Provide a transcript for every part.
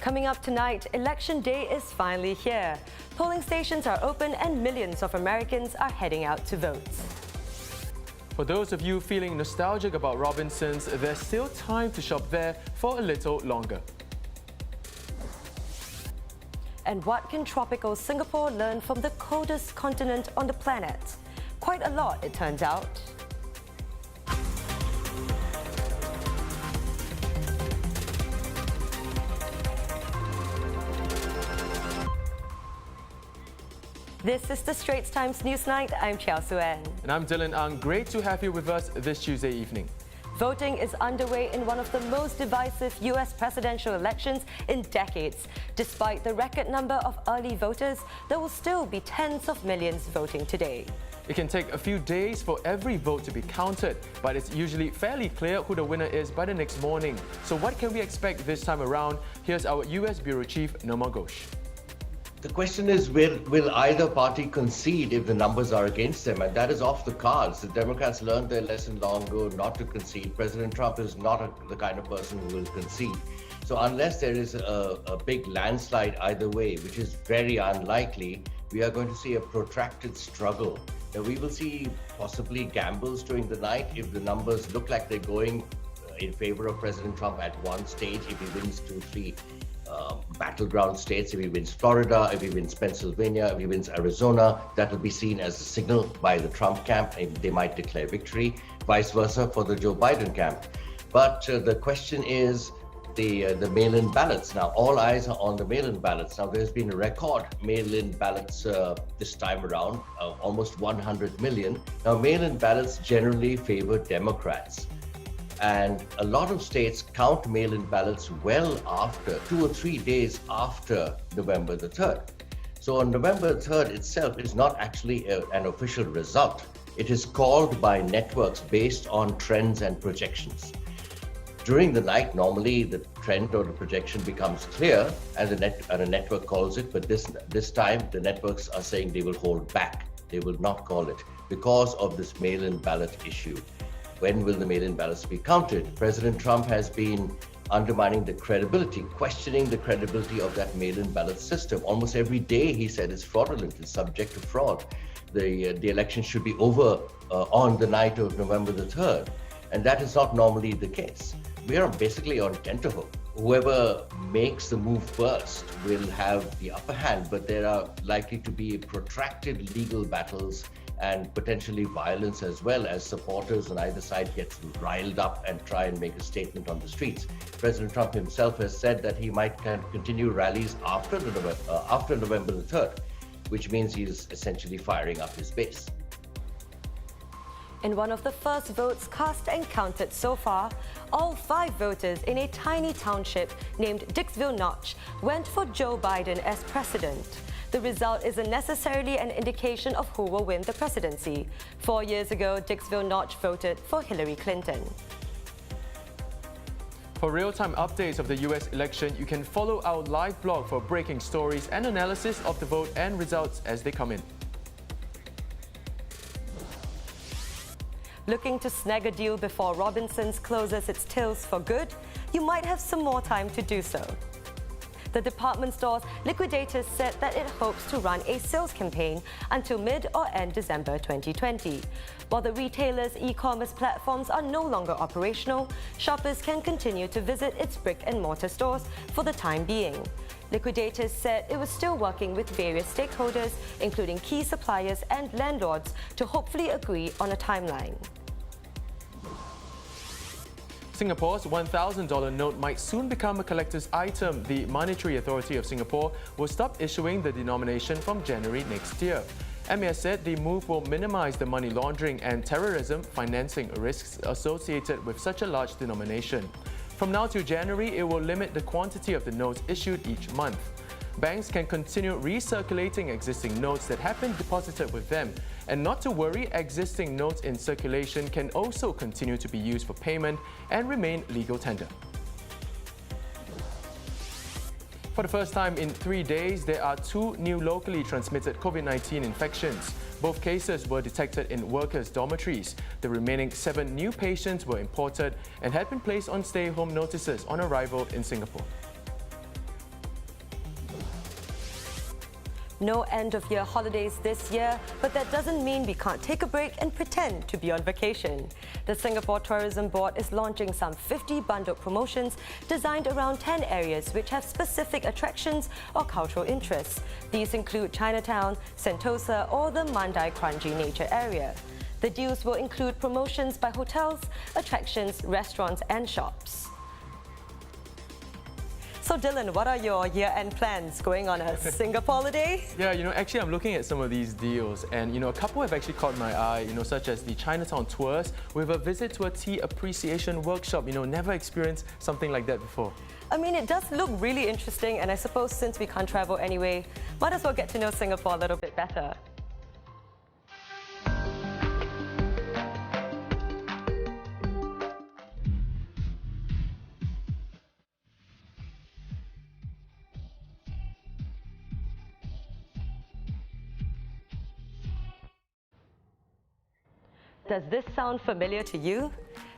Coming up tonight, Election Day is finally here. Polling stations are open and millions of Americans are heading out to vote. For those of you feeling nostalgic about Robinsons, there's still time to shop there for a little longer. And what can tropical Singapore learn from the coldest continent on the planet? Quite a lot, it turns out. This is the Straits Times Newsnight. I'm Chia Suen. And I'm Dylan Ang. Great to have you with us this Tuesday evening. Voting is underway in one of the most divisive US presidential elections in decades. Despite the record number of early voters, there will still be tens of millions voting today. It can take a few days for every vote to be counted, but it's usually fairly clear who the winner is by the next morning. So what can we expect this time around? Here's our US Bureau Chief, Noma Ghosh. The question is, will either party concede if the numbers are against them? And that is off the cards. The Democrats learned their lesson long ago not to concede. President Trump is not the kind of person who will concede. So unless there is a big landslide either way, which is very unlikely, we are going to see a protracted struggle. Now, we will see possibly gambles during the night if the numbers look like they're going in favor of President Trump at one stage, if he wins 2-3 battleground states, if he wins Florida, if he wins Pennsylvania, if he wins Arizona, that will be seen as a signal by the Trump camp, and they might declare victory, vice versa for the Joe Biden camp. But the question is the mail-in ballots. Now, all eyes are on the mail-in ballots. Now, there's been a record mail-in ballots this time around, almost 100 million. Now, mail-in ballots generally favor Democrats. And a lot of states count mail-in ballots well after, 2 or 3 days after November the 3rd. So on November 3rd itself is not actually an official result. It is called by networks based on trends and projections. During the night, normally the trend or the projection becomes clear and a network calls it, but this time the networks are saying they will hold back. They will not call it because of this mail-in ballot issue. When will the mail-in ballots be counted? President Trump has been undermining the credibility, questioning the credibility of that mail-in ballot system. Almost every day he said it's fraudulent, it's subject to fraud. The election should be over on the night of November the 3rd. And that is not normally the case. We are basically on tenterhook. Whoever makes the move first will have the upper hand, but there are likely to be protracted legal battles and potentially violence as well, as supporters on either side get riled up and try and make a statement on the streets. President Trump himself has said that he might continue rallies after November the 3rd, which means he's essentially firing up his base. In one of the first votes cast and counted so far, all 5 voters in a tiny township named Dixville Notch went for Joe Biden as president. The result isn't necessarily an indication of who will win the presidency. 4 years ago, Dixville Notch voted for Hillary Clinton. For real-time updates of the US election, you can follow our live blog for breaking stories and analysis of the vote and results as they come in. Looking to snag a deal before Robinsons closes its tills for good? You might have some more time to do so. The department store's liquidators said that it hopes to run a sales campaign until mid or end December 2020. While the retailer's e-commerce platforms are no longer operational, shoppers can continue to visit its brick-and-mortar stores for the time being. Liquidators said it was still working with various stakeholders, including key suppliers and landlords, to hopefully agree on a timeline. Singapore's $1,000 note might soon become a collector's item. The Monetary Authority of Singapore will stop issuing the denomination from January next year. MAS said the move will minimize the money laundering and terrorism financing risks associated with such a large denomination. From now to January, it will limit the quantity of the notes issued each month. Banks can continue recirculating existing notes that have been deposited with them. And not to worry, existing notes in circulation can also continue to be used for payment and remain legal tender. For the first time in 3 days, there are 2 new locally transmitted COVID-19 infections. Both cases were detected in workers' dormitories. The remaining 7 new patients were imported and had been placed on stay-home notices on arrival in Singapore. No end-of-year holidays this year, but that doesn't mean we can't take a break and pretend to be on vacation. The Singapore Tourism Board is launching some 50 bundled promotions designed around 10 areas which have specific attractions or cultural interests. These include Chinatown, Sentosa or the Mandai Kranji Nature Area. The deals will include promotions by hotels, attractions, restaurants and shops. So Dylan, what are your year-end plans? Going on a Singapore holiday? Yeah, actually I'm looking at some of these deals and, a couple have actually caught my eye, such as the Chinatown tours with a visit to a tea appreciation workshop. Never experienced something like that before. I mean, it does look really interesting, and I suppose since we can't travel anyway, might as well get to know Singapore a little bit better. Does this sound familiar to you?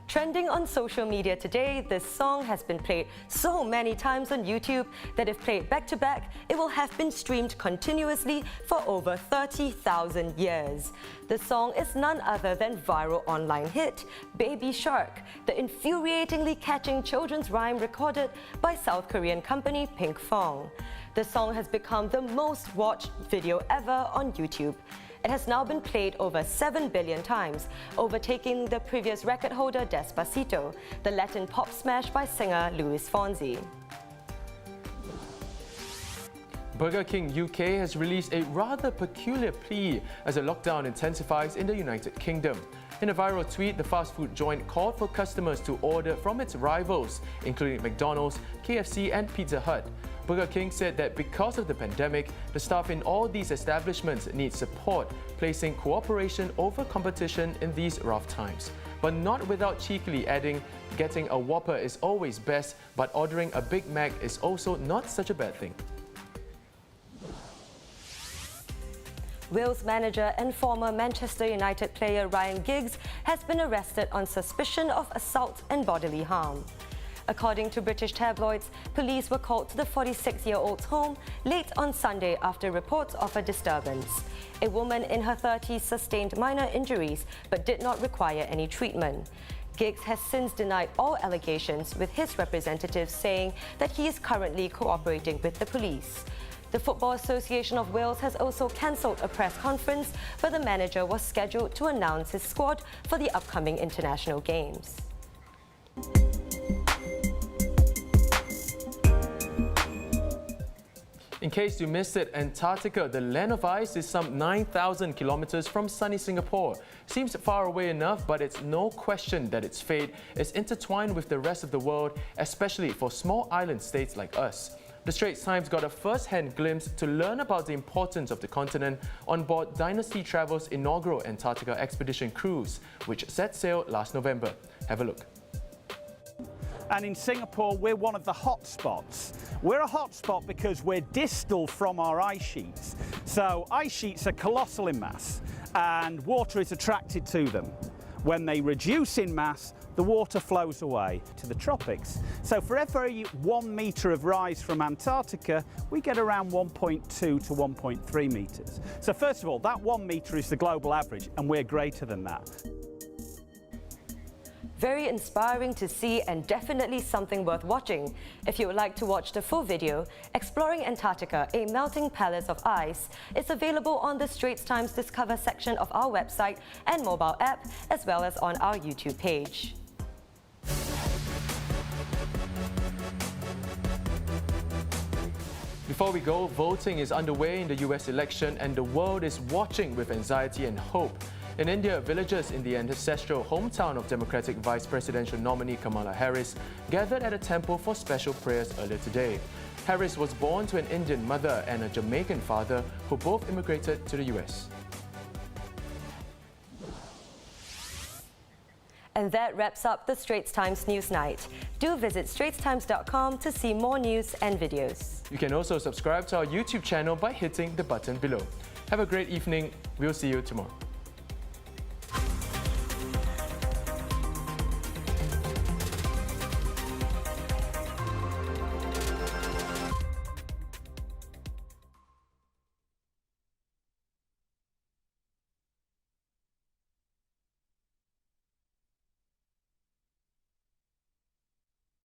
Trending on social media today, this song has been played so many times on YouTube that if played back to back, it will have been streamed continuously for over 30,000 years. The song is none other than viral online hit Baby Shark, the infuriatingly catching children's rhyme recorded by South Korean company Pinkfong. The song has become the most watched video ever on YouTube. It has now been played over 7 billion times, overtaking the previous record holder Despacito, the Latin pop smash by singer Luis Fonsi. Burger King UK has released a rather peculiar plea as the lockdown intensifies in the United Kingdom. In a viral tweet, the fast food joint called for customers to order from its rivals, including McDonald's, KFC and Pizza Hut. Burger King said that because of the pandemic, the staff in all these establishments need support, placing cooperation over competition in these rough times. But not without cheekily adding, getting a Whopper is always best, but ordering a Big Mac is also not such a bad thing. Wales manager and former Manchester United player Ryan Giggs has been arrested on suspicion of assault and bodily harm. According to British tabloids, police were called to the 46-year-old's home late on Sunday after reports of a disturbance. A woman in her 30s sustained minor injuries but did not require any treatment. Giggs has since denied all allegations, with his representatives saying that he is currently cooperating with the police. The Football Association of Wales has also cancelled a press conference where the manager was scheduled to announce his squad for the upcoming international games. In case you missed it, Antarctica, the land of ice, is some 9,000 kilometers from sunny Singapore. Seems far away enough, but it's no question that its fate is intertwined with the rest of the world, especially for small island states like us. The Straits Times got a first-hand glimpse to learn about the importance of the continent on board Dynasty Travel's inaugural Antarctica expedition cruise, which set sail last November. Have a look. And in Singapore, we're one of the hot spots. We're a hot spot because we're distal from our ice sheets. So ice sheets are colossal in mass and water is attracted to them. When they reduce in mass, the water flows away to the tropics. So for every 1 metre of rise from Antarctica, we get around 1.2 to 1.3 metres. So first of all, that 1 metre is the global average, and we're greater than that. Very inspiring to see and definitely something worth watching. If you would like to watch the full video, Exploring Antarctica, a melting palace of ice, is available on the Straits Times Discover section of our website and mobile app, as well as on our YouTube page. Before we go, voting is underway in the US election and the world is watching with anxiety and hope. In India, villagers in the ancestral hometown of Democratic Vice Presidential nominee Kamala Harris gathered at a temple for special prayers earlier today. Harris was born to an Indian mother and a Jamaican father who both immigrated to the US. And that wraps up the Straits Times Newsnight. Do visit straitstimes.com to see more news and videos. You can also subscribe to our YouTube channel by hitting the button below. Have a great evening. We'll see you tomorrow.